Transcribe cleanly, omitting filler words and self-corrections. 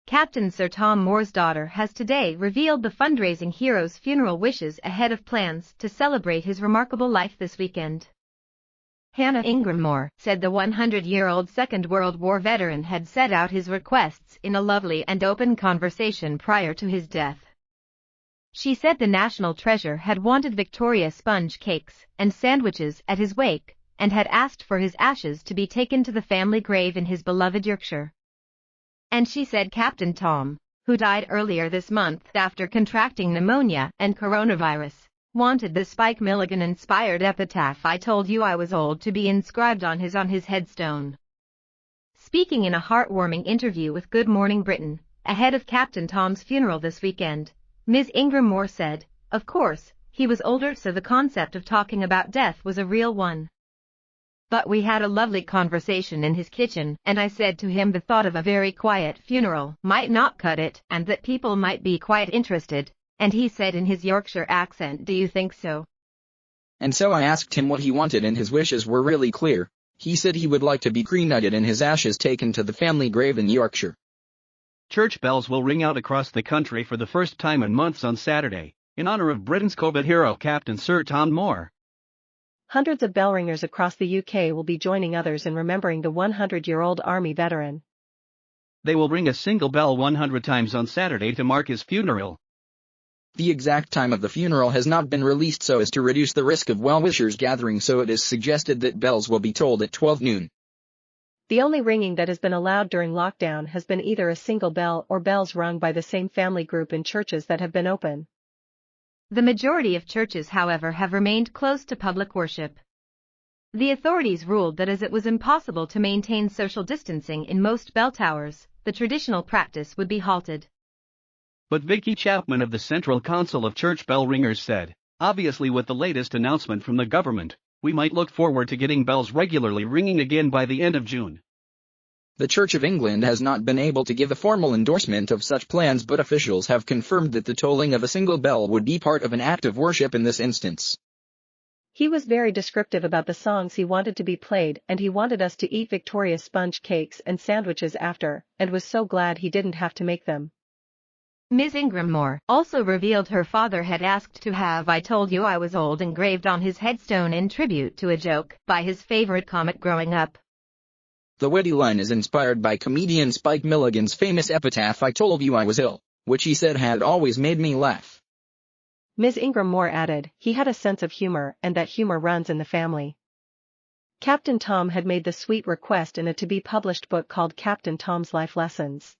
Captain Sir Tom Moore's daughter has today revealed the fundraising hero's funeral wishes ahead of plans to celebrate his remarkable life this weekend. Hannah Ingram-Moore said the 100-year-old Second World War veteran had set out his requests in a lovely and open conversation prior to his death. She said the national treasure had wanted Victoria sponge cakes and sandwiches at his wake and had asked for his ashes to be taken to the family grave in his beloved Yorkshire. And she said Captain Tom, who died earlier this month after contracting pneumonia and coronavirus, wanted the Spike Milligan-inspired epitaph "I told you I was old" to be inscribed on his headstone. Speaking in a heartwarming interview with Good Morning Britain, ahead of Captain Tom's funeral this weekend, Ms. Ingram-Moore said, "Of course, he was older, so the concept of talking about death was a real one. But we had a lovely conversation in his kitchen, and I said to him the thought of a very quiet funeral might not cut it, and that people might be quite interested, and he said in his Yorkshire accent, 'Do you think so?' And so I asked him what he wanted, and his wishes were really clear. He said he would like to be cremated and his ashes taken to the family grave in Yorkshire." Church bells will ring out across the country for the first time in months on Saturday, in honor of Britain's COVID hero Captain Sir Tom Moore. Hundreds of bell ringers across the UK will be joining others in remembering the 100-year-old Army veteran. They will ring a single bell 100 times on Saturday to mark his funeral. The exact time of the funeral has not been released so as to reduce the risk of well-wishers gathering, so it is suggested that bells will be tolled at 12 noon. The only ringing that has been allowed during lockdown has been either a single bell or bells rung by the same family group in churches that have been open. The majority of churches, however, have remained closed to public worship. The authorities ruled that as it was impossible to maintain social distancing in most bell towers, the traditional practice would be halted. But Vicky Chapman of the Central Council of Church Bell Ringers said, "Obviously, with the latest announcement from the government, we might look forward to getting bells regularly ringing again by the end of June." The Church of England has not been able to give a formal endorsement of such plans, but officials have confirmed that the tolling of a single bell would be part of an act of worship in this instance. He was very descriptive about the songs he wanted to be played, and he wanted us to eat Victoria sponge cakes and sandwiches after, and was so glad he didn't have to make them. Ms. Ingram-Moore also revealed her father had asked to have "I told you I was old" engraved on his headstone in tribute to a joke by his favorite comic growing up. The witty line is inspired by comedian Spike Milligan's famous epitaph "I told you I was ill," which he said had always made me laugh. Ms. Ingram-Moore added, he had a sense of humor and that humor runs in the family. Captain Tom had made the sweet request in a to-be-published book called Captain Tom's Life Lessons.